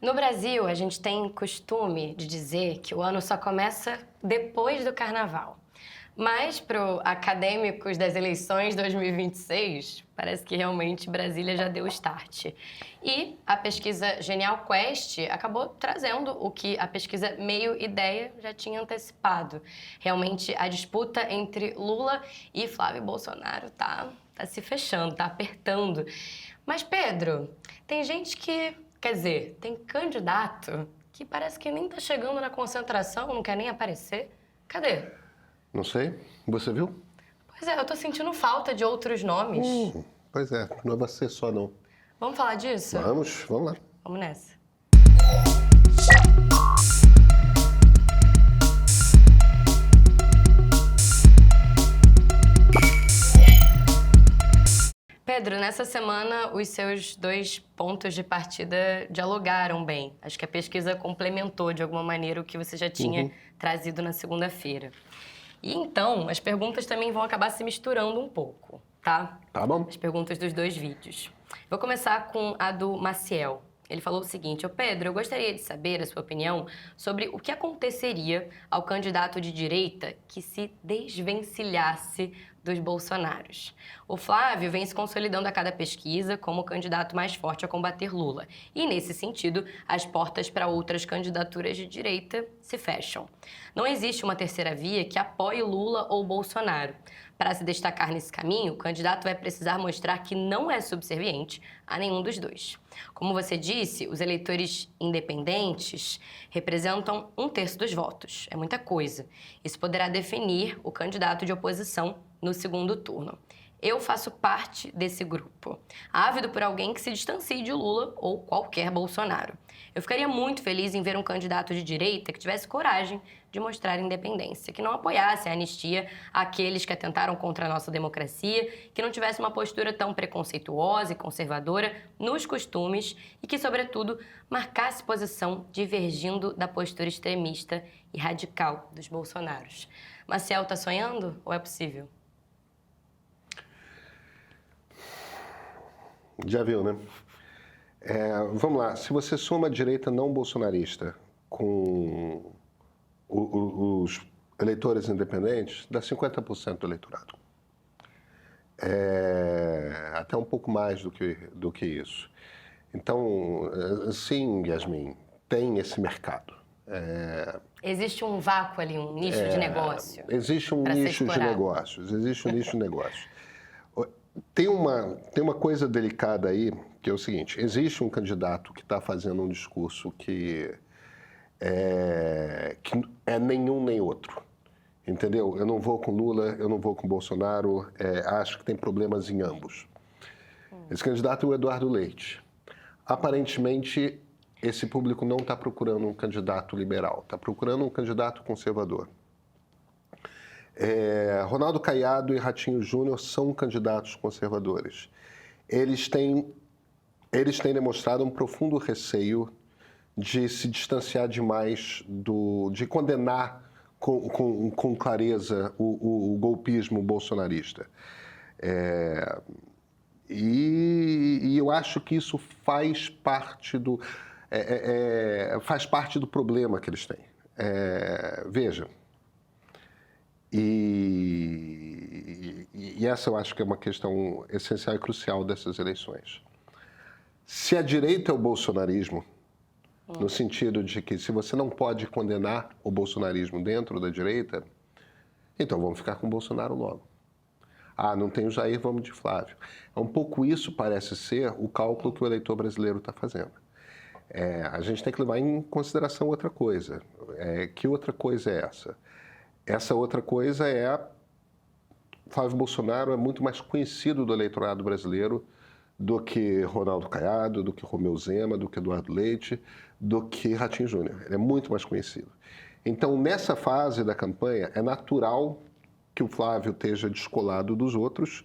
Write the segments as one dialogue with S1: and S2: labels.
S1: No Brasil, a gente tem costume de dizer que o ano só começa depois do carnaval. Mas, para os acadêmicos das eleições 2026, parece que realmente Brasília já deu o start. E a pesquisa Genial Quest acabou trazendo o que a pesquisa Meio Ideia já tinha antecipado. Realmente, a disputa entre Lula e Flávio Bolsonaro tá se fechando, tá apertando. Mas, Pedro, tem gente que, quer dizer, tem candidato que parece que nem tá chegando na concentração, não quer nem aparecer. Cadê?
S2: Não sei. Você viu?
S1: Pois é, eu tô sentindo falta de outros nomes.
S2: Pois é, não é você só não.
S1: Vamos falar disso?
S2: Vamos lá.
S1: Vamos nessa. Pedro, nessa semana os seus dois pontos de partida dialogaram bem. Acho que a pesquisa complementou de alguma maneira o que você já tinha trazido na segunda-feira. E então, as perguntas também vão acabar se misturando um pouco, tá?
S2: Tá bom.
S1: As perguntas dos dois vídeos. Vou começar com a do Maciel. Ele falou o seguinte: Pedro, eu gostaria de saber a sua opinião sobre o que aconteceria ao candidato de direita que se desvencilhasse dos Bolsonaros. O Flávio vem se consolidando a cada pesquisa como o candidato mais forte a combater Lula. E, nesse sentido, as portas para outras candidaturas de direita se fecham. Não existe uma terceira via que apoie Lula ou Bolsonaro. Para se destacar nesse caminho, o candidato vai precisar mostrar que não é subserviente a nenhum dos dois. Como você disse, os eleitores independentes representam 1/3 dos votos. É muita coisa. Isso poderá definir o candidato de oposição no segundo turno. Eu faço parte desse grupo, ávido por alguém que se distancie de Lula ou qualquer Bolsonaro. Eu ficaria muito feliz em ver um candidato de direita que tivesse coragem de mostrar independência, que não apoiasse a anistia àqueles que atentaram contra a nossa democracia, que não tivesse uma postura tão preconceituosa e conservadora nos costumes e que, sobretudo, marcasse posição divergindo da postura extremista e radical dos Bolsonaros. Maciel, tá sonhando ou é possível?
S2: Já viu, né? Vamos lá. Se você soma a direita não bolsonarista com os eleitores independentes, dá 50% do eleitorado. Até um pouco mais do que isso. Então, sim, Yasmin, tem esse mercado.
S1: Existe um vácuo ali, um nicho de negócio?
S2: Existe um nicho de negócios. Existe um nicho de negócios. Tem uma coisa delicada aí, que é o seguinte: existe um candidato que está fazendo um discurso que é nenhum nem outro, entendeu? Eu não vou com Lula, eu não vou com Bolsonaro, acho que tem problemas em ambos. Esse candidato é o Eduardo Leite. Aparentemente, esse público não está procurando um candidato liberal, está procurando um candidato conservador. Ronaldo Caiado e Ratinho Júnior são candidatos conservadores. Eles têm demonstrado um profundo receio de se distanciar demais de condenar com clareza o golpismo bolsonarista. E eu acho que isso faz parte do problema que eles têm. Veja. E essa eu acho que é uma questão essencial e crucial dessas eleições. Se a direita é o bolsonarismo, no sentido de que se você não pode condenar o bolsonarismo dentro da direita, então vamos ficar com o Bolsonaro logo. Ah, não tem o Jair, vamos de Flávio. É um pouco isso parece ser o cálculo que o eleitor brasileiro está fazendo. A gente tem que levar em consideração outra coisa. Que outra coisa é essa? Essa outra coisa Flávio Bolsonaro é muito mais conhecido do eleitorado brasileiro do que Ronaldo Caiado, do que Romeu Zema, do que Eduardo Leite, do que Ratinho Júnior. Ele é muito mais conhecido. Então, nessa fase da campanha, é natural que o Flávio esteja descolado dos outros.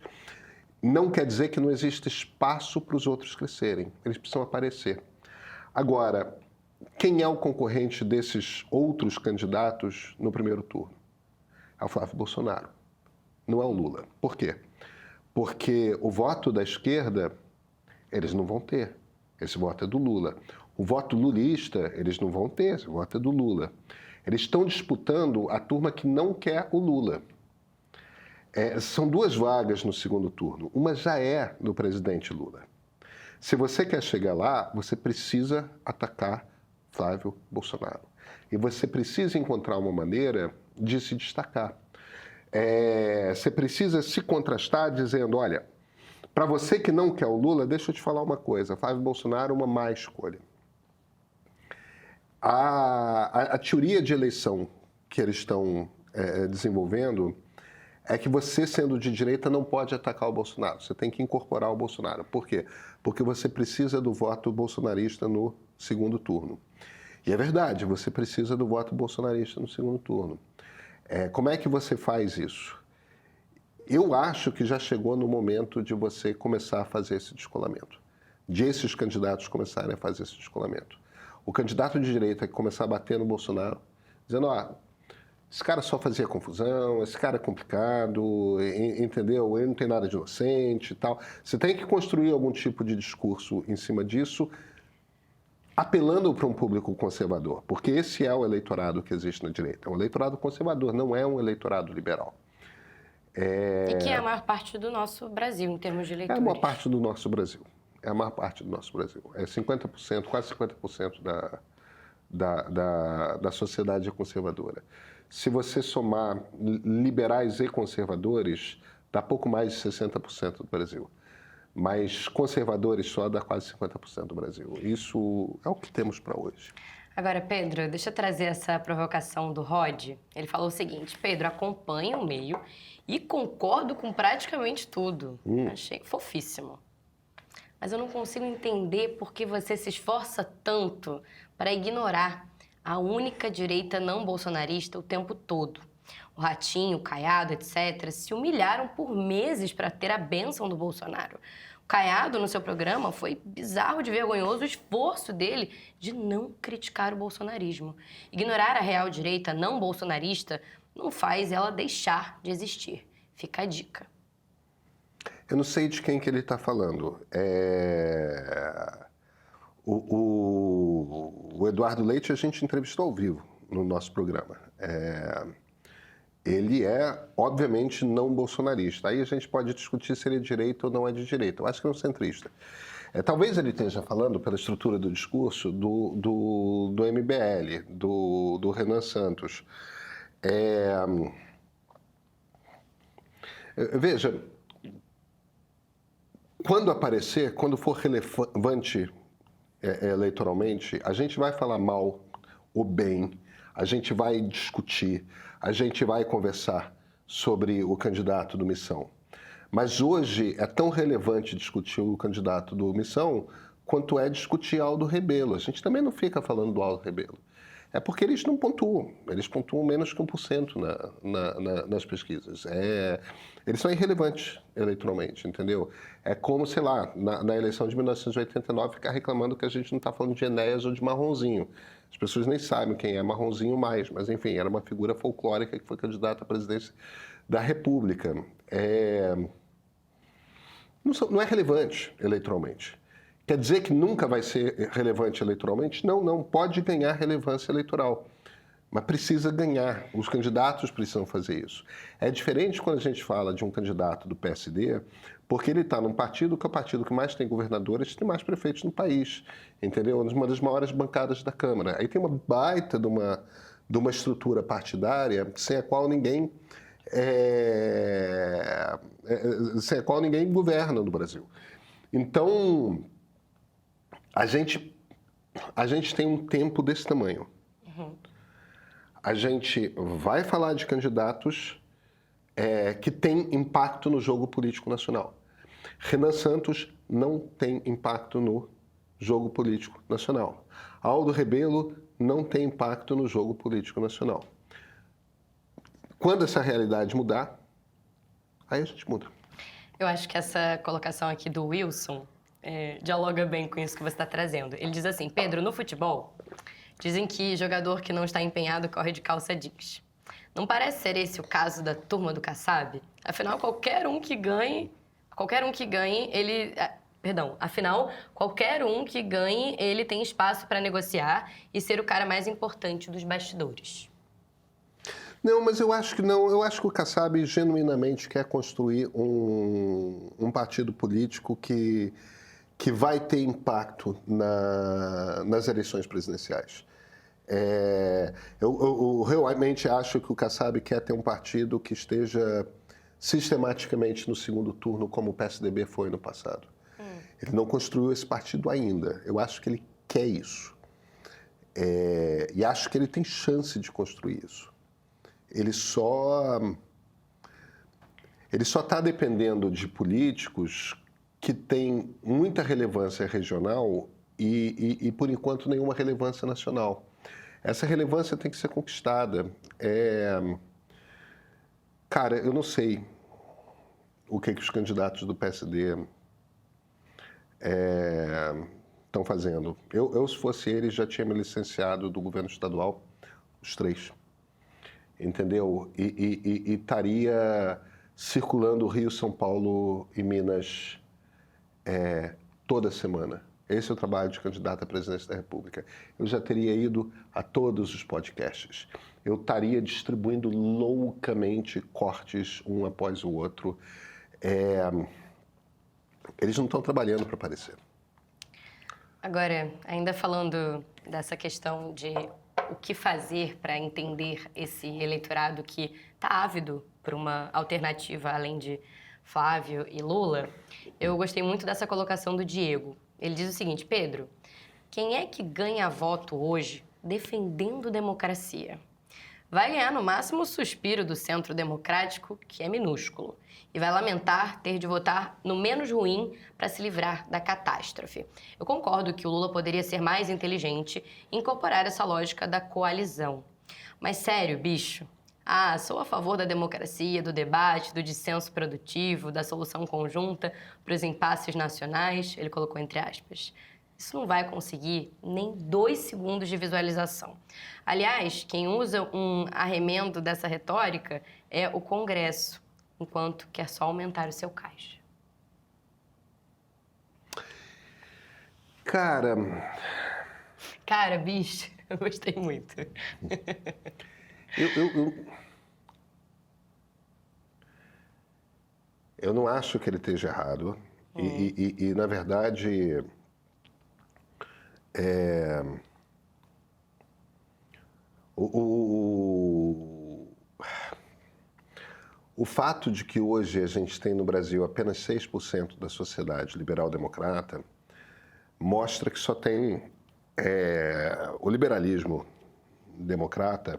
S2: Não quer dizer que não existe espaço para os outros crescerem. Eles precisam aparecer. Agora, quem é o concorrente desses outros candidatos no primeiro turno? É o Flávio Bolsonaro, não é o Lula. Por quê? Porque o voto da esquerda, eles não vão ter. Esse voto é do Lula. O voto lulista, eles não vão ter, o voto é do Lula. Eles estão disputando a turma que não quer o Lula. São 2 vagas no segundo turno. Uma já é do presidente Lula. Se você quer chegar lá, você precisa atacar Flávio Bolsonaro. E você precisa encontrar uma maneira de se destacar. Você precisa se contrastar dizendo, olha, para você que não quer o Lula, deixa eu te falar uma coisa, Flávio Bolsonaro é uma má escolha. A teoria de eleição que eles estão desenvolvendo é que você, sendo de direita, não pode atacar o Bolsonaro. Você tem que incorporar o Bolsonaro. Por quê? Porque você precisa do voto bolsonarista no segundo turno. E é verdade, você precisa do voto bolsonarista no segundo turno. Como é que você faz isso? Eu acho que já chegou no momento de você começar a fazer esse descolamento. De esses candidatos começarem a fazer esse descolamento. O candidato de direita que começar a bater no Bolsonaro, dizendo, esse cara só fazia confusão, esse cara é complicado, entendeu? Ele não tem nada de inocente e tal. Você tem que construir algum tipo de discurso em cima disso, apelando para um público conservador, porque esse é o eleitorado que existe na direita. É um eleitorado conservador, não é um eleitorado liberal.
S1: E que é a maior parte do nosso Brasil, em termos de eleitores.
S2: É a maior parte do nosso Brasil. É a maior parte do nosso Brasil. É 50%, quase 50% da sociedade conservadora. Se você somar liberais e conservadores, dá pouco mais de 60% do Brasil. Mas conservadores só dá quase 50% do Brasil. Isso é o que temos para hoje.
S1: Agora, Pedro, deixa eu trazer essa provocação do Rod. Ele falou o seguinte, Pedro, acompanho o meio e concordo com praticamente tudo. Achei fofíssimo. Mas eu não consigo entender por que você se esforça tanto para ignorar a única direita não bolsonarista o tempo todo. O Ratinho, o Caiado, etc., se humilharam por meses para ter a bênção do Bolsonaro. O Caiado, no seu programa, foi bizarro de vergonhoso o esforço dele de não criticar o bolsonarismo. Ignorar a real direita não bolsonarista não faz ela deixar de existir. Fica a dica.
S2: Eu não sei de quem que ele está falando. O Eduardo Leite a gente entrevistou ao vivo no nosso programa. Ele é, obviamente, não bolsonarista. Aí a gente pode discutir se ele é de direita ou não é de direita. Eu acho que é um centrista. Talvez ele esteja falando, pela estrutura do discurso, do MBL, do Renan Santos. Veja, quando aparecer, quando for relevante eleitoralmente, a gente vai falar mal ou bem, a gente vai discutir, a gente vai conversar sobre o candidato do Missão. Mas hoje é tão relevante discutir o candidato do Missão quanto é discutir Aldo Rebelo. A gente também não fica falando do Aldo Rebelo. É porque eles não pontuam. Eles pontuam menos que 1% nas pesquisas. Eles são irrelevantes eleitoralmente, entendeu? É como, sei lá, na eleição de 1989, ficar reclamando que a gente não está falando de Enéas ou de Marronzinho. As pessoas nem sabem quem é Marronzinho mais, mas, enfim, era uma figura folclórica que foi candidata à presidência da República. Não é relevante eleitoralmente. Quer dizer que nunca vai ser relevante eleitoralmente? Não pode ganhar relevância eleitoral. Mas precisa ganhar, os candidatos precisam fazer isso. É diferente quando a gente fala de um candidato do PSD, porque ele está num partido que é o partido que mais tem governadores e tem mais prefeitos no país, entendeu? Uma das maiores bancadas da Câmara. Aí tem uma baita de uma estrutura partidária sem a qual ninguém governa no Brasil. Então, a gente tem um tempo desse tamanho. A gente vai falar de candidatos que têm impacto no jogo político nacional. Renan Santos não tem impacto no jogo político nacional. Aldo Rebelo não tem impacto no jogo político nacional. Quando essa realidade mudar, aí a gente muda.
S1: Eu acho que essa colocação aqui do Wilson dialoga bem com isso que você está trazendo. Ele diz assim, Pedro, no futebol, dizem que jogador que não está empenhado corre de calça jeans. Não parece ser esse o caso da turma do Kassab? Afinal, qualquer um que ganhe, ele Perdão, afinal, qualquer um que ganhe, ele tem espaço para negociar e ser o cara mais importante dos bastidores.
S2: Não, mas eu acho que não. Eu acho que o Kassab genuinamente quer construir um partido político que vai ter impacto nas eleições presidenciais. Eu realmente acho que o Kassab quer ter um partido que esteja sistematicamente no segundo turno, como o PSDB foi no passado. Ele não construiu esse partido ainda. Eu acho que ele quer isso. E acho que ele tem chance de construir isso. Ele só está dependendo de políticos que têm muita relevância regional e, por enquanto, nenhuma relevância nacional. Essa relevância tem que ser conquistada. Cara, eu não sei o que os candidatos do PSD estão fazendo. Eu, se fosse ele, já tinha me licenciado do governo estadual, os 3. Entendeu? E estaria circulando Rio, São Paulo e Minas toda semana. Esse é o trabalho de candidato à presidência da República. Eu já teria ido a todos os podcasts. Eu estaria distribuindo loucamente cortes um após o outro. Eles não estão trabalhando para aparecer.
S1: Agora, ainda falando dessa questão de o que fazer para entender esse eleitorado que está ávido por uma alternativa além de Flávio e Lula, eu gostei muito dessa colocação do Diego. Ele diz o seguinte: Pedro, quem é que ganha voto hoje defendendo democracia? Vai ganhar no máximo o suspiro do centro democrático, que é minúsculo, e vai lamentar ter de votar no menos ruim para se livrar da catástrofe. Eu concordo que o Lula poderia ser mais inteligente e incorporar essa lógica da coalizão. Mas sério, bicho, sou a favor da democracia, do debate, do dissenso produtivo, da solução conjunta para os impasses nacionais, ele colocou entre aspas. Isso não vai conseguir nem 2 segundos de visualização. Aliás, quem usa um arremendo dessa retórica é o Congresso, enquanto quer só aumentar o seu caixa.
S2: Cara,
S1: bicho, eu gostei muito.
S2: Eu não acho que ele esteja errado. E na verdade, o fato de que hoje a gente tem no Brasil apenas 6% da sociedade liberal-democrata mostra que só tem o liberalismo democrata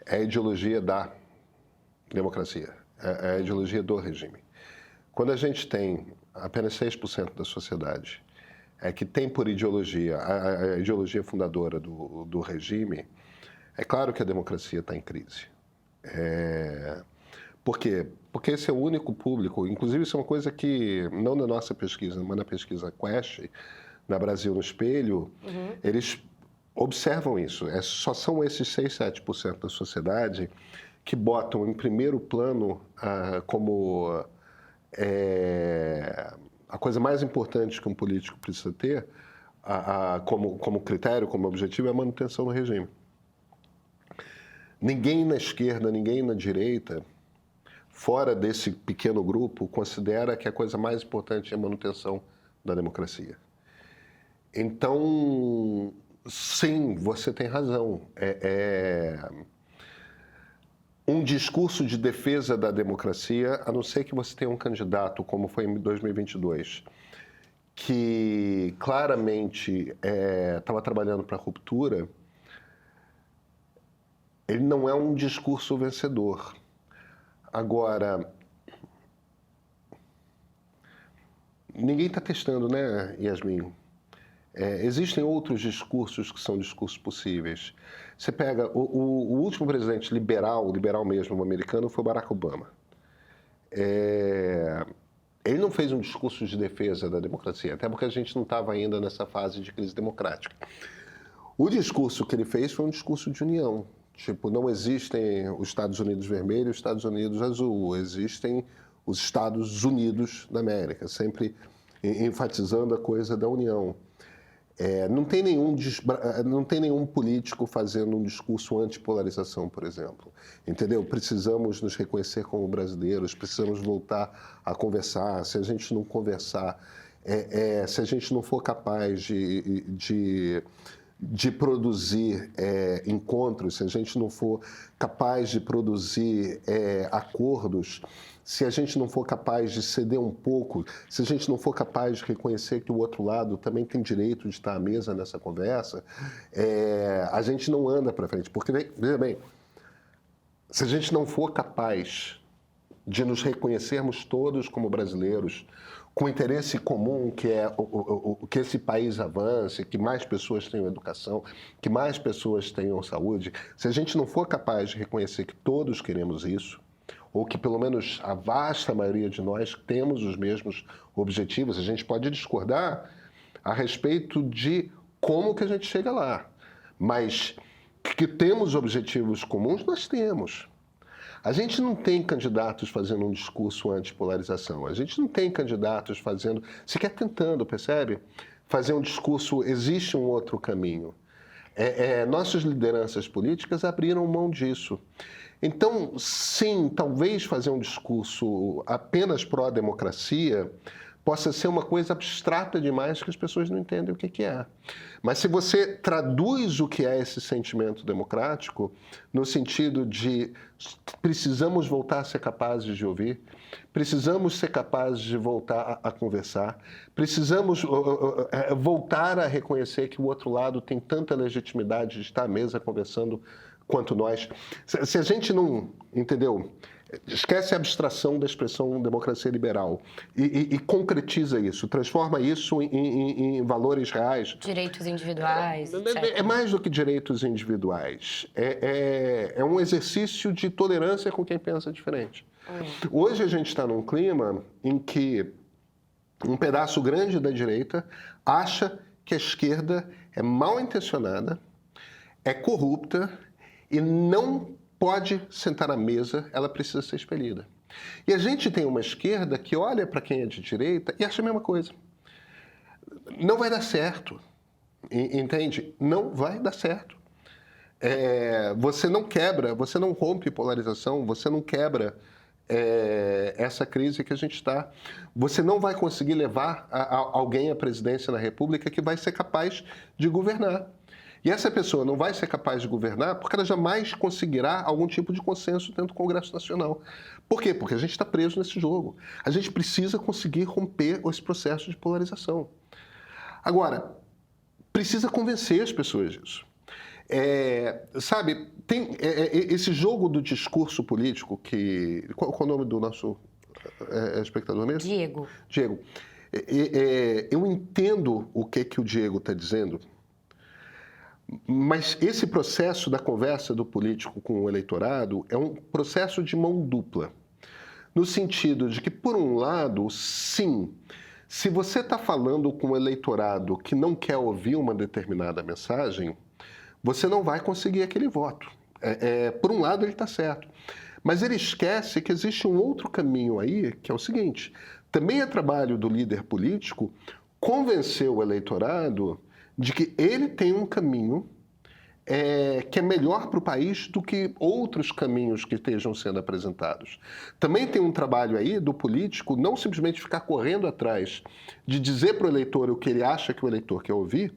S2: é a ideologia da democracia, é a ideologia do regime. Quando a gente tem apenas 6% da sociedade que tem por ideologia a ideologia fundadora do regime, é claro que a democracia está em crise. Por quê? Porque esse é o único público, inclusive isso é uma coisa que, não na nossa pesquisa, mas na pesquisa Quest, na Brasil no Espelho, eles observam isso. Só são esses 6, 7% da sociedade que botam em primeiro plano como a coisa mais importante que um político precisa ter, como critério, como objetivo, é a manutenção do regime. Ninguém na esquerda, ninguém na direita, fora desse pequeno grupo, considera que a coisa mais importante é a manutenção da democracia. Então, sim, você tem razão. Um discurso de defesa da democracia, a não ser que você tenha um candidato, como foi em 2022, que claramente estava trabalhando para a ruptura, ele não é um discurso vencedor. Agora, ninguém está testando, né, Yasmin? Existem outros discursos que são discursos possíveis. Você pega o último presidente liberal mesmo, americano, foi Barack Obama. Ele não fez um discurso de defesa da democracia, até porque a gente não estava ainda nessa fase de crise democrática. O discurso que ele fez foi um discurso de união. Tipo, não existem os Estados Unidos vermelho e os Estados Unidos azul. Existem os Estados Unidos da América. Sempre enfatizando a coisa da união. Não tem nenhum político fazendo um discurso antipolarização, por exemplo. Entendeu? Precisamos nos reconhecer como brasileiros, precisamos voltar a conversar. Se a gente não conversar, se a gente não for capaz de produzir encontros, se a gente não for capaz de produzir acordos, se a gente não for capaz de ceder um pouco, se a gente não for capaz de reconhecer que o outro lado também tem direito de estar à mesa nessa conversa, a gente não anda para frente. Porque, veja bem, se a gente não for capaz de nos reconhecermos todos como brasileiros, com interesse comum, que é que esse país avance, que mais pessoas tenham educação, que mais pessoas tenham saúde, se a gente não for capaz de reconhecer que todos queremos isso, ou que pelo menos a vasta maioria de nós temos os mesmos objetivos, a gente pode discordar a respeito de como que a gente chega lá, mas que temos objetivos comuns, nós temos. A gente não tem candidatos fazendo um discurso anti-polarização. A gente não tem candidatos fazendo, sequer tentando, percebe? Fazer um discurso, existe um outro caminho. Nossas lideranças políticas abriram mão disso. Então, sim, talvez fazer um discurso apenas pró-democracia possa ser uma coisa abstrata demais que as pessoas não entendem o que é. Mas se você traduz o que é esse sentimento democrático, no sentido de precisamos voltar a ser capazes de ouvir, precisamos ser capazes de voltar a conversar, precisamos voltar a reconhecer que o outro lado tem tanta legitimidade de estar à mesa conversando quanto nós. Se a gente não, entendeu? Esquece a abstração da expressão democracia liberal e concretiza isso, transforma isso em valores reais.
S1: Direitos individuais, etc.
S2: É mais do que direitos individuais. É um exercício de tolerância com quem pensa diferente. Hoje a gente está num clima em que um pedaço grande da direita acha que a esquerda é mal intencionada, é corrupta e não pode sentar à mesa, ela precisa ser expelida. E a gente tem uma esquerda que olha para quem é de direita e acha a mesma coisa. Não vai dar certo, entende? Não vai dar certo. Você não quebra, você não rompe polarização, você não quebra essa crise que a gente está. Você não vai conseguir levar alguém à presidência da República que vai ser capaz de governar. E essa pessoa não vai ser capaz de governar porque ela jamais conseguirá algum tipo de consenso dentro do Congresso Nacional. Por quê? Porque a gente está preso nesse jogo. A gente precisa conseguir romper esse processo de polarização. Agora, precisa convencer as pessoas disso. Sabe, tem esse jogo do discurso político que... Qual é o nome do nosso espectador mesmo?
S1: Diego.
S2: Diego. Eu entendo o que o Diego está dizendo, mas esse processo da conversa do político com o eleitorado é um processo de mão dupla. No sentido de que, por um lado, sim, se você está falando com um eleitorado que não quer ouvir uma determinada mensagem, você não vai conseguir aquele voto. Por um lado, ele está certo. Mas ele esquece que existe um outro caminho aí, que é o seguinte: também é trabalho do líder político convencer o eleitorado de que ele tem um caminho que é melhor para o país do que outros caminhos que estejam sendo apresentados. Também tem um trabalho aí do político não simplesmente ficar correndo atrás de dizer para o eleitor o que ele acha que o eleitor quer ouvir,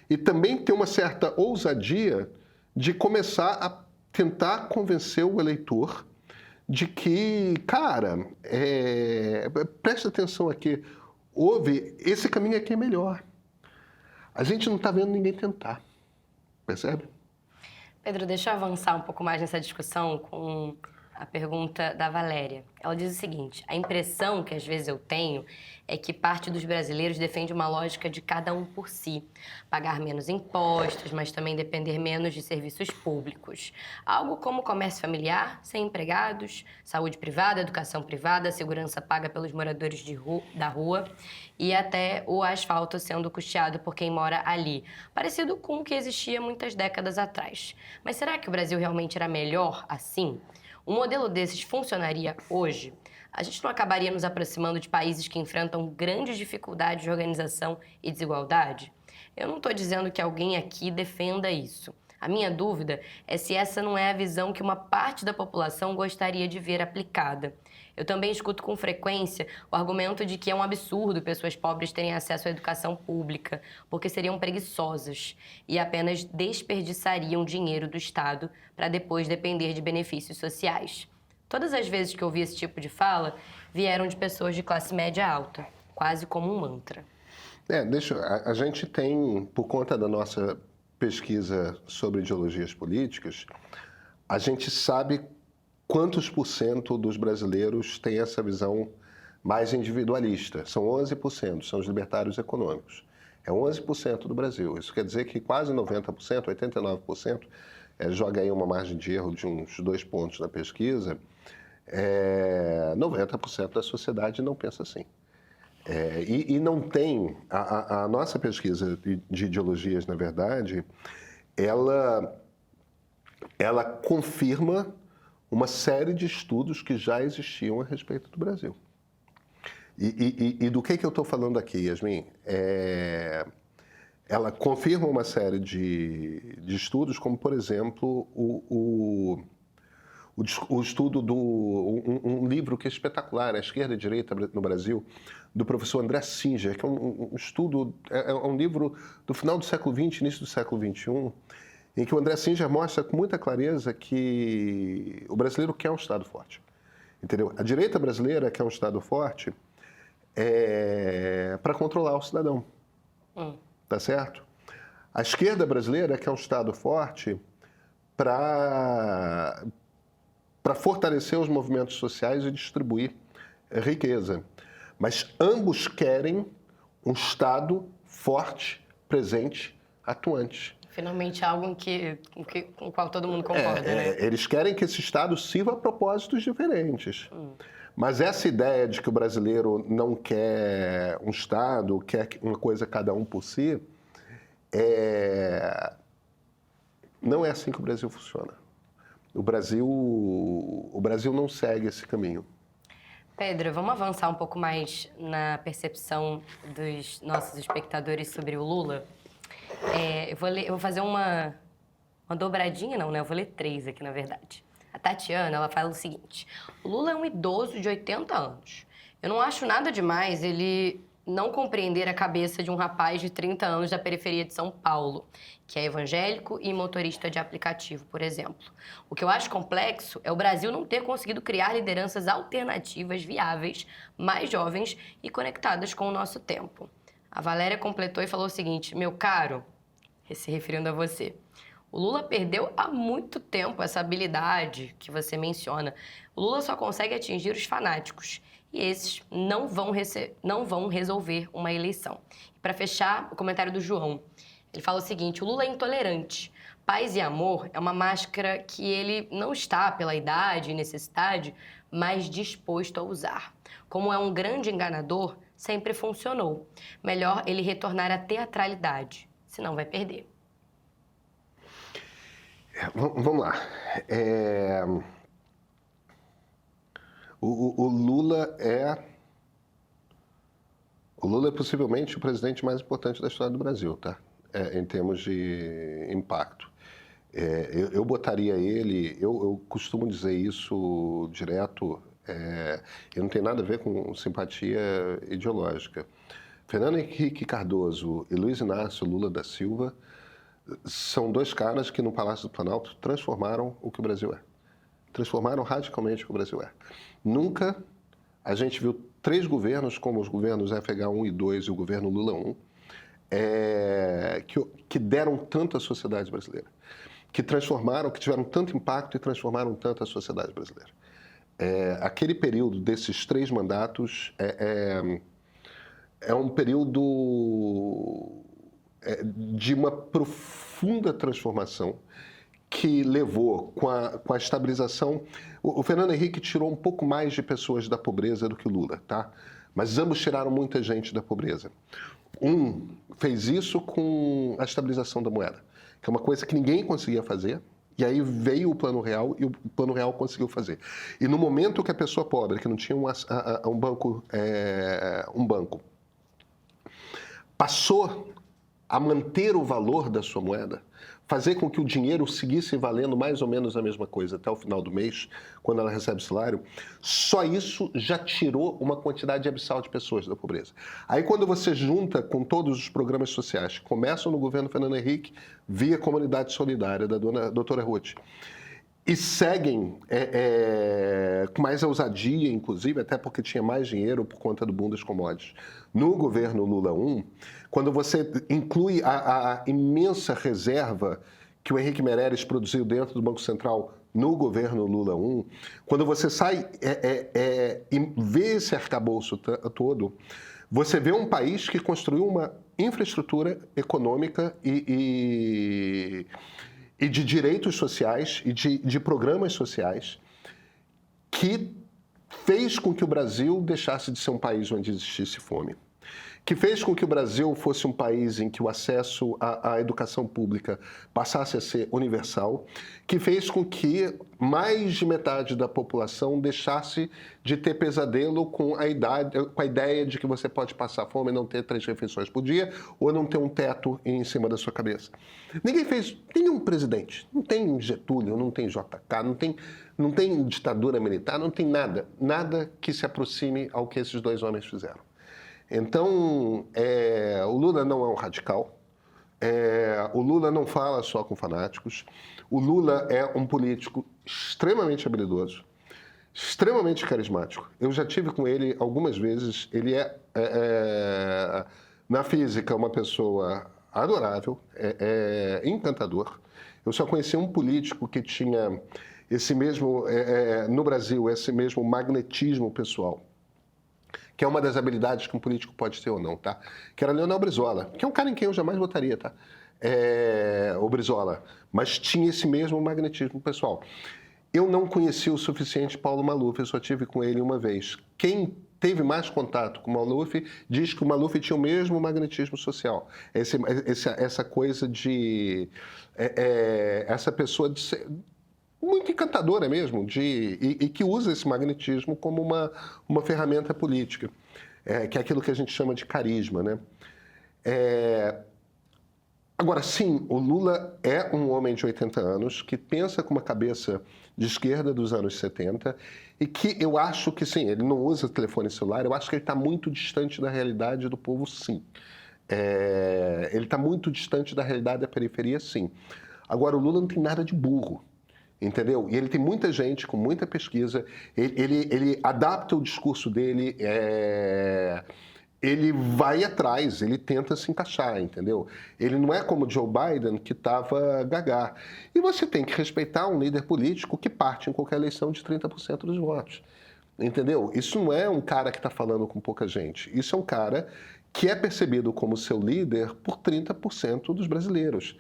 S2: e também ter uma certa ousadia de começar a tentar convencer o eleitor de que, cara, presta atenção aqui, esse caminho aqui é melhor. A gente não está vendo ninguém tentar, percebe?
S1: Pedro, deixa eu avançar um pouco mais nessa discussão com a pergunta da Valéria. Ela diz o seguinte: a impressão que às vezes eu tenho é que parte dos brasileiros defende uma lógica de cada um por si. Pagar menos impostos, mas também depender menos de serviços públicos. Algo como comércio familiar, sem empregados, saúde privada, educação privada, segurança paga pelos moradores da rua e até o asfalto sendo custeado por quem mora ali. Parecido com o que existia muitas décadas atrás. Mas será que o Brasil realmente era melhor assim? Um modelo desses funcionaria hoje? A gente não acabaria nos aproximando de países que enfrentam grandes dificuldades de organização e desigualdade? Eu não estou dizendo que alguém aqui defenda isso. A minha dúvida é se essa não é a visão que uma parte da população gostaria de ver aplicada. Eu também escuto com frequência o argumento de que é um absurdo pessoas pobres terem acesso à educação pública, porque seriam preguiçosas e apenas desperdiçariam dinheiro do Estado para depois depender de benefícios sociais. Todas as vezes que eu ouvi esse tipo de fala, vieram de pessoas de classe média alta, quase como um mantra.
S2: A gente tem, por conta da nossa pesquisa sobre ideologias políticas, a gente sabe quantos por cento dos brasileiros têm essa visão mais individualista. São 11%, são os libertários econômicos. É 11% do Brasil. Isso quer dizer que quase 90%, 89%, joga aí uma margem de erro de uns 2 pontos na pesquisa, 90% da sociedade não pensa assim. E não tem... A nossa pesquisa de ideologias, na verdade, ela confirma uma série de estudos que já existiam a respeito do Brasil. E do que eu estou falando aqui, Yasmin? Ela confirma uma série de estudos, como, por exemplo, o estudo um livro que é espetacular, A Esquerda e a Direita no Brasil, do professor André Singer, que é um estudo, é um livro do final do século XX, início do século XXI, em que o André Singer mostra com muita clareza que o brasileiro quer um Estado forte. Entendeu? A direita brasileira quer um Estado forte para controlar o cidadão. Tá certo? A esquerda brasileira quer um Estado forte para fortalecer os movimentos sociais e distribuir riqueza. Mas ambos querem um Estado forte, presente, atuante.
S1: Finalmente algo com o qual todo mundo concorda, né?
S2: Eles querem que esse Estado sirva a propósitos diferentes. Mas essa ideia de que o brasileiro não quer um Estado, quer uma coisa cada um por si, não é assim que o Brasil funciona. O Brasil não segue esse caminho.
S1: Pedro, vamos avançar um pouco mais na percepção dos nossos espectadores sobre o Lula? Eu vou fazer uma dobradinha, não, né? Eu vou ler 3 aqui, na verdade. A Tatiana, ela fala o seguinte: o Lula é um idoso de 80 anos. Eu não acho nada demais ele não compreender a cabeça de um rapaz de 30 anos da periferia de São Paulo, que é evangélico e motorista de aplicativo, por exemplo. O que eu acho complexo é o Brasil não ter conseguido criar lideranças alternativas, viáveis, mais jovens e conectadas com o nosso tempo. A Valéria completou e falou o seguinte: meu caro, se referindo a você, o Lula perdeu há muito tempo essa habilidade que você menciona. O Lula só consegue atingir os fanáticos. E esses não vão resolver uma eleição. Para fechar, o comentário do João. Ele fala o seguinte: o Lula é intolerante. Paz e amor é uma máscara que ele não está, pela idade e necessidade, mas disposto a usar. Como é um grande enganador, sempre funcionou. Melhor ele retornar à teatralidade, senão vai perder.
S2: Vamos lá. O Lula é possivelmente o presidente mais importante da história do Brasil, tá? Em termos de impacto. Eu botaria ele, eu costumo dizer isso direto, e não tem nada a ver com simpatia ideológica. Fernando Henrique Cardoso e Luiz Inácio Lula da Silva são 2 caras que no Palácio do Planalto transformaram o que o Brasil é. Transformaram radicalmente o que o Brasil é. Nunca a gente viu 3 governos, como os governos FH1 e 2 e o governo Lula 1, que deram tanto à sociedade brasileira, que tiveram tanto impacto e transformaram tanto a sociedade brasileira. Aquele período desses 3 mandatos é um período de uma profunda transformação que levou, com a estabilização... O Fernando Henrique tirou um pouco mais de pessoas da pobreza do que o Lula, tá? Mas ambos tiraram muita gente da pobreza. Um fez isso com a estabilização da moeda, que é uma coisa que ninguém conseguia fazer, E aí veio o Plano Real e o Plano Real conseguiu fazer. E no momento que a pessoa pobre, que não tinha um banco, passou a manter o valor da sua moeda, fazer com que o dinheiro seguisse valendo mais ou menos a mesma coisa até o final do mês, quando ela recebe o salário, só isso já tirou uma quantidade abissal de pessoas da pobreza. Aí quando você junta com todos os programas sociais que começam no governo Fernando Henrique, via Comunidade Solidária, da doutora Ruth, e seguem com mais ousadia, inclusive, até porque tinha mais dinheiro por conta do boom das commodities. No governo Lula I, quando você inclui a imensa reserva que o Henrique Meirelles produziu dentro do Banco Central no governo Lula I, quando você sai e vê esse arcabouço todo, você vê um país que construiu uma infraestrutura econômica e de direitos sociais e de programas sociais que fez com que o Brasil deixasse de ser um país onde existisse fome, que fez com que o Brasil fosse um país em que o acesso à educação pública passasse a ser universal, que fez com que mais de metade da população deixasse de ter pesadelo com a ideia de que você pode passar fome e não ter 3 refeições por dia ou não ter um teto em cima da sua cabeça. Ninguém fez, nenhum presidente, não tem Getúlio, não tem JK, não tem ditadura militar, não tem nada que se aproxime ao que esses 2 homens fizeram. Então, o Lula não é um radical, o Lula não fala só com fanáticos, o Lula é um político extremamente habilidoso, extremamente carismático. Eu já tive com ele algumas vezes, ele na física, uma pessoa adorável, encantador. Eu só conheci um político que tinha esse mesmo, no Brasil, esse mesmo magnetismo pessoal, que é uma das habilidades que um político pode ter ou não, tá? Que era Leonel Brizola, que é um cara em quem eu jamais votaria, tá? O Brizola, mas tinha esse mesmo magnetismo pessoal. Eu não conheci o suficiente Paulo Maluf, eu só tive com ele uma vez. Quem teve mais contato com o Maluf diz que o Maluf tinha o mesmo magnetismo social. Essa coisa de... essa pessoa de ser muito encantadora mesmo, e que usa esse magnetismo como uma ferramenta política, que é aquilo que a gente chama de carisma, né? Agora, sim, o Lula é um homem de 80 anos que pensa com uma cabeça de esquerda dos anos 70 e que eu acho que, sim, ele não usa telefone celular, eu acho que ele está muito distante da realidade do povo, sim. Ele está muito distante da realidade da periferia, sim. Agora, o Lula não tem nada de burro. Entendeu? E ele tem muita gente com muita pesquisa, ele adapta o discurso dele, ele vai atrás, ele tenta se encaixar, entendeu? Ele não é como Joe Biden, que estava gagá. E você tem que respeitar um líder político que parte em qualquer eleição de 30% dos votos, entendeu? Isso não é um cara que está falando com pouca gente, isso é um cara que é percebido como seu líder por 30% dos brasileiros.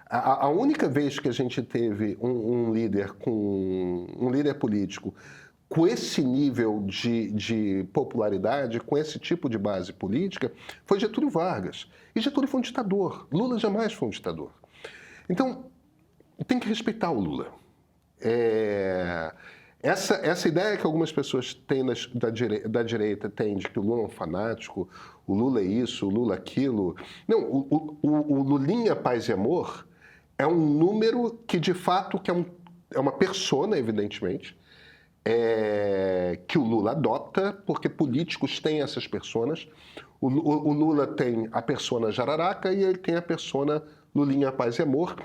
S2: A única vez que a gente teve um líder político com esse nível de popularidade, com esse tipo de base política, foi Getúlio Vargas. E Getúlio foi um ditador. Lula jamais foi um ditador. Então, tem que respeitar o Lula. Essa ideia que algumas pessoas têm da direita têm de que o Lula é um fanático, o Lula é isso, o Lula é aquilo. Não, o Lulinha Paz e Amor é um número que, de fato, é uma persona, evidentemente, que o Lula adota, porque políticos têm essas personas. O Lula tem a persona Jararaca e ele tem a persona Lulinha Paz e Amor.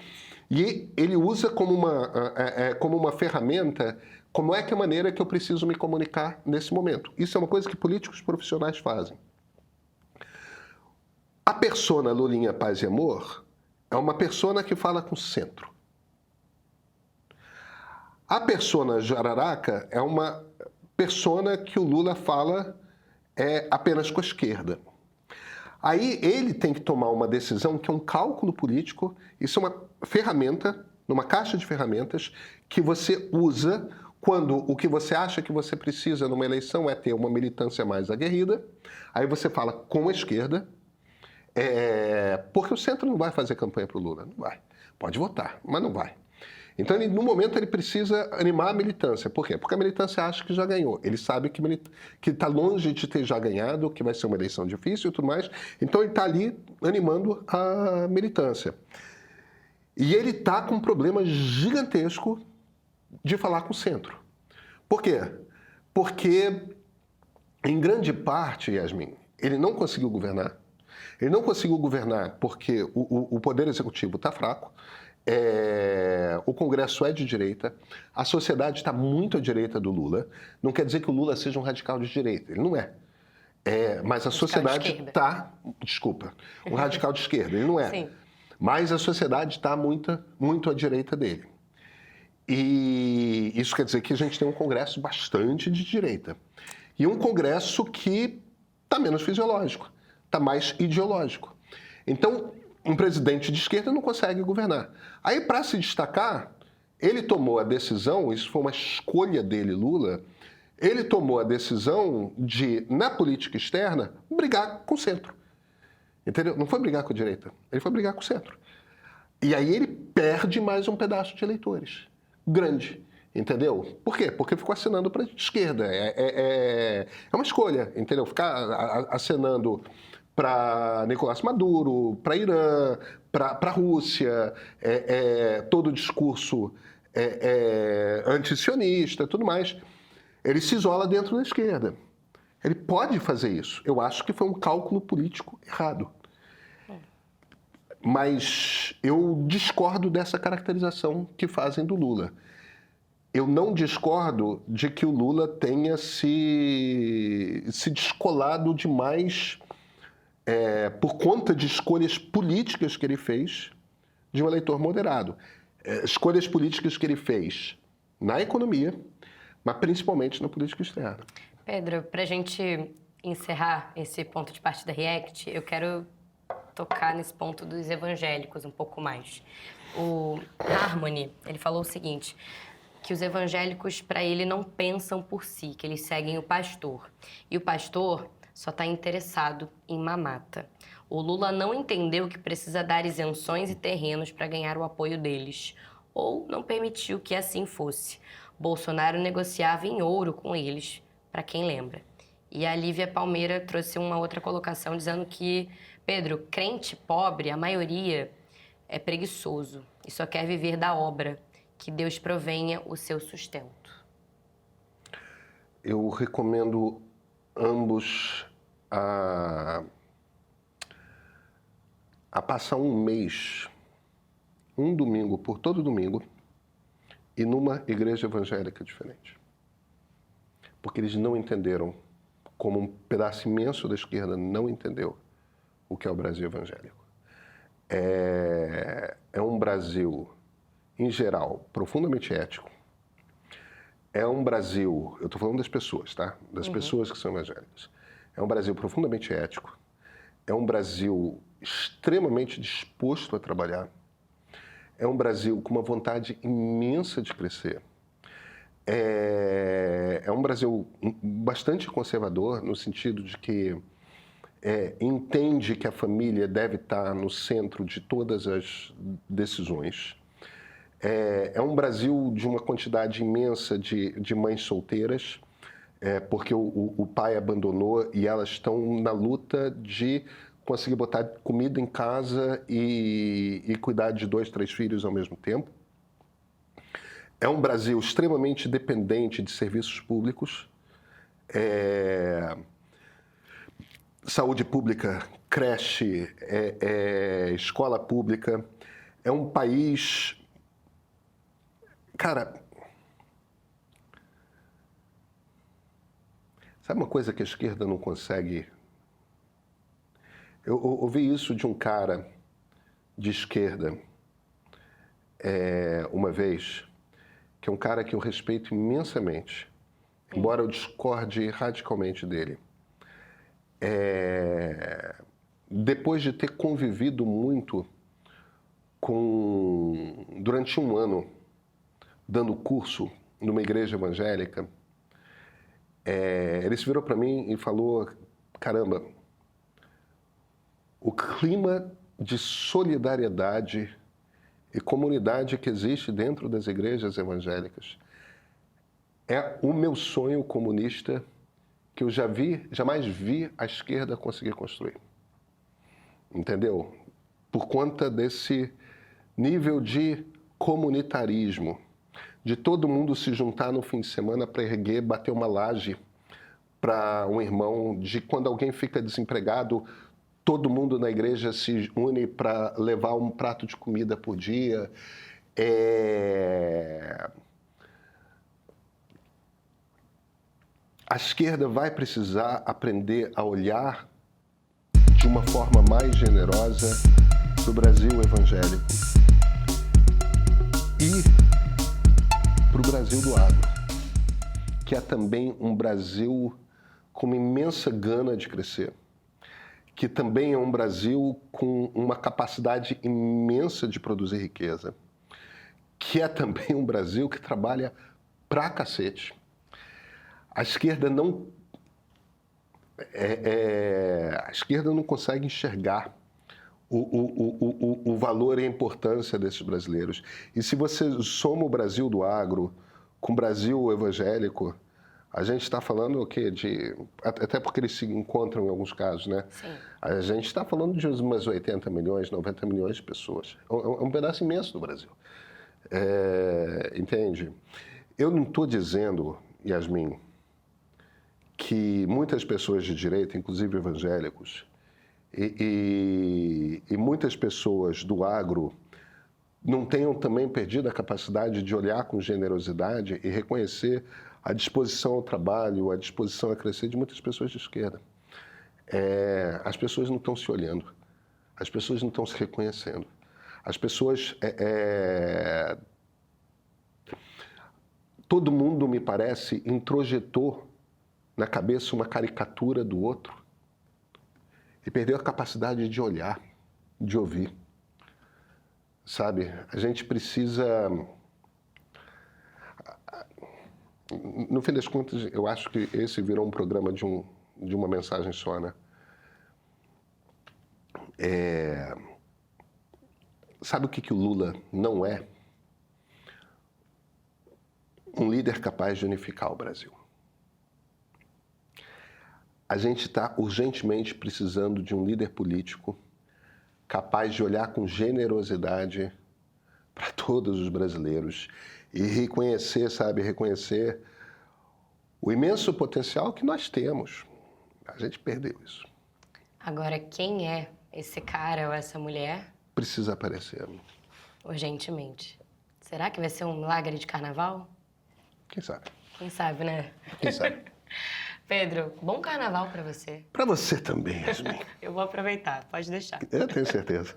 S2: E ele usa como uma ferramenta, como é que é a maneira que eu preciso me comunicar nesse momento. Isso é uma coisa que políticos profissionais fazem. A persona Lulinha Paz e Amor é uma persona que fala com o centro. A persona Jararaca é uma persona que o Lula fala apenas com a esquerda. Aí ele tem que tomar uma decisão que é um cálculo político, isso é uma ferramenta, numa caixa de ferramentas, que você usa quando o que você acha que você precisa numa eleição é ter uma militância mais aguerrida, aí você fala com a esquerda, porque o centro não vai fazer campanha para o Lula, não vai. Pode votar, mas não vai. Então, no momento, ele precisa animar a militância. Por quê? Porque a militância acha que já ganhou. Ele sabe que está longe de ter já ganhado, que vai ser uma eleição difícil e tudo mais. Então, ele está ali animando a militância. E ele está com um problema gigantesco de falar com o centro. Por quê? Porque, em grande parte, Yasmin, ele não conseguiu governar. Ele não conseguiu governar porque o Poder Executivo está fraco. O Congresso é de direita, a sociedade está muito à direita do Lula. Não quer dizer que o Lula seja um radical de direita, ele não é. Mas a sociedade está... Desculpa, um radical de esquerda, ele não é.
S1: Sim.
S2: Mas a sociedade está muito à direita dele. E isso quer dizer que a gente tem um Congresso bastante de direita. E um Congresso que está menos fisiológico, está mais ideológico. Então, um presidente de esquerda não consegue governar. Aí, para se destacar, ele tomou a decisão, isso foi uma escolha dele, Lula, ele tomou a decisão de, na política externa, brigar com o centro. Entendeu? Não foi brigar com a direita, ele foi brigar com o centro. E aí ele perde mais um pedaço de eleitores. Grande. Entendeu? Por quê? Porque ficou acenando para a esquerda. É uma escolha, entendeu? Ficar acenando para Nicolás Maduro, para Irã, para a Rússia, todo o discurso antisionista, tudo mais. Ele se isola dentro da esquerda. Ele pode fazer isso. Eu acho que foi um cálculo político errado. Mas eu discordo dessa caracterização que fazem do Lula. Eu não discordo de que o Lula tenha se descolado demais por conta de escolhas políticas que ele fez de um eleitor moderado. Escolhas políticas que ele fez na economia, mas principalmente na política externa.
S1: Pedro, para a gente encerrar esse ponto de partida React, eu quero tocar nesse ponto dos evangélicos um pouco mais. O Harmony, ele falou o seguinte, que os evangélicos, para ele, não pensam por si, que eles seguem o pastor. E o pastor só está interessado em mamata. O Lula não entendeu que precisa dar isenções e terrenos para ganhar o apoio deles, ou não permitiu que assim fosse. Bolsonaro negociava em ouro com eles, para quem lembra. E a Lívia Palmeira trouxe uma outra colocação dizendo que, Pedro, crente pobre, a maioria é preguiçoso e só quer viver da obra, que Deus provenha o seu sustento.
S2: Eu recomendo ambos a passar um mês, um domingo por todo domingo, e numa igreja evangélica diferente. Porque eles não entenderam, como um pedaço imenso da esquerda não entendeu o que é o Brasil evangélico. É um Brasil, em geral, profundamente ético. É um Brasil, eu estou falando das pessoas, tá? Das pessoas que são evangélicas. É um Brasil profundamente ético. É um Brasil extremamente disposto a trabalhar. É um Brasil com uma vontade imensa de crescer. É um Brasil bastante conservador, no sentido de que entende que a família deve estar no centro de todas as decisões. É um Brasil de uma quantidade imensa de mães solteiras, porque o pai abandonou e elas estão na luta de conseguir botar comida em casa e cuidar de 2, 3 filhos ao mesmo tempo. É um Brasil extremamente dependente de serviços públicos, saúde pública, creche, escola pública. É um país... Cara, sabe uma coisa que a esquerda não consegue? Eu ouvi isso de um cara de esquerda uma vez, que é um cara que eu respeito imensamente, embora eu discorde radicalmente dele. Depois de ter convivido muito durante um ano, dando curso numa igreja evangélica, ele se virou para mim e falou, caramba, o clima de solidariedade e comunidade que existe dentro das igrejas evangélicas. É o meu sonho comunista que eu jamais vi a esquerda conseguir construir. Entendeu? Por conta desse nível de comunitarismo, de todo mundo se juntar no fim de semana para erguer, bater uma laje para um irmão, de quando alguém fica desempregado, todo mundo na igreja se une para levar um prato de comida por dia. A esquerda vai precisar aprender a olhar de uma forma mais generosa para o Brasil evangélico e para o Brasil do agro, que é também um Brasil com uma imensa gana de crescer, que também é um Brasil com uma capacidade imensa de produzir riqueza, que é também um Brasil que trabalha pra cacete. A esquerda não consegue enxergar o valor e a importância desses brasileiros. E se você soma o Brasil do agro com o Brasil evangélico, a gente está falando o quê? Até porque eles se encontram em alguns casos, né?
S1: Sim.
S2: A gente está falando de umas 80 milhões, 90 milhões de pessoas. É um pedaço imenso do Brasil. Entende? Eu não estou dizendo, Yasmin, que muitas pessoas de direita, inclusive evangélicos, e muitas pessoas do agro não tenham também perdido a capacidade de olhar com generosidade e reconhecer a disposição ao trabalho, a disposição a crescer de muitas pessoas de esquerda. As pessoas não estão se olhando, as pessoas não estão se reconhecendo. As pessoas... Todo mundo, me parece, introjetou na cabeça uma caricatura do outro e perdeu a capacidade de olhar, de ouvir. Sabe, a gente precisa... No fim das contas, eu acho que esse virou um programa de uma mensagem só, né? Sabe o que o Lula não é? Um líder capaz de unificar o Brasil. A gente está urgentemente precisando de um líder político capaz de olhar com generosidade para todos os brasileiros e reconhecer, sabe, reconhecer o imenso potencial que nós temos. A gente perdeu isso.
S1: Agora, quem é esse cara ou essa mulher?
S2: Precisa aparecer.
S1: Urgentemente. Será que vai ser um milagre de carnaval?
S2: Quem sabe?
S1: Quem sabe, né?
S2: Quem sabe?
S1: Pedro, bom carnaval pra você.
S2: Para você também, Yasmin.
S1: Eu vou aproveitar, pode deixar.
S2: Eu tenho certeza.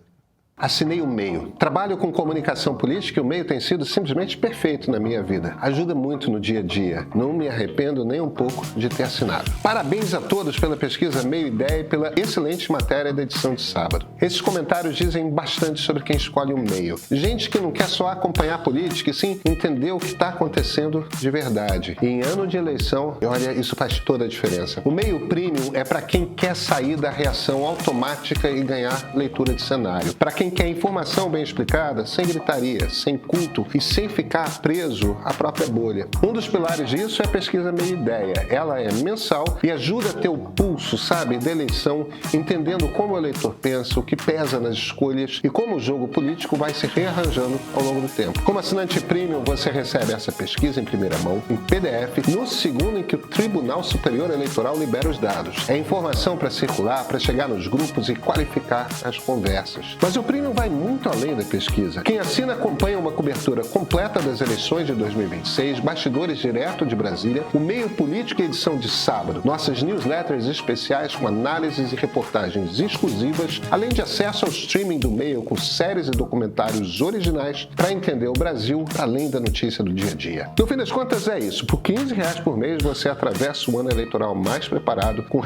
S2: Assinei o MEIO. Trabalho com comunicação política e o MEIO tem sido simplesmente perfeito na minha vida. Ajuda muito no dia a dia. Não me arrependo nem um pouco de ter assinado. Parabéns a todos pela pesquisa MEIO Ideia e pela excelente matéria da edição de sábado. Esses comentários dizem bastante sobre quem escolhe o MEIO. Gente que não quer só acompanhar a política, e sim entender o que está acontecendo de verdade. E em ano de eleição, olha, isso faz toda a diferença. O MEIO Premium é para quem quer sair da reação automática e ganhar leitura de cenário. Para quem quer informação bem explicada, sem gritaria, sem culto e sem ficar preso à própria bolha. Um dos pilares disso é a pesquisa MEIO Ideia. Ela é mensal e ajuda a ter o pulso, sabe, da eleição, entendendo como o eleitor pensa, o que pesa nas escolhas e como o jogo político vai se rearranjando ao longo do tempo. Como assinante premium, você recebe essa pesquisa em primeira mão, em PDF, no segundo em que o Tribunal Superior Eleitoral libera os dados. É informação para circular, para chegar nos grupos e qualificar as conversas. Mas o Premium vai muito além da pesquisa. Quem assina acompanha uma cobertura completa das eleições de 2026, bastidores direto de Brasília, o MEIO Político e edição de sábado, nossas newsletters especiais com análises e reportagens exclusivas, além de acesso ao streaming do MEIO com séries e documentários originais para entender o Brasil além da notícia do dia a dia. No fim das contas é isso. Por R$15 por mês você atravessa o ano eleitoral mais preparado, com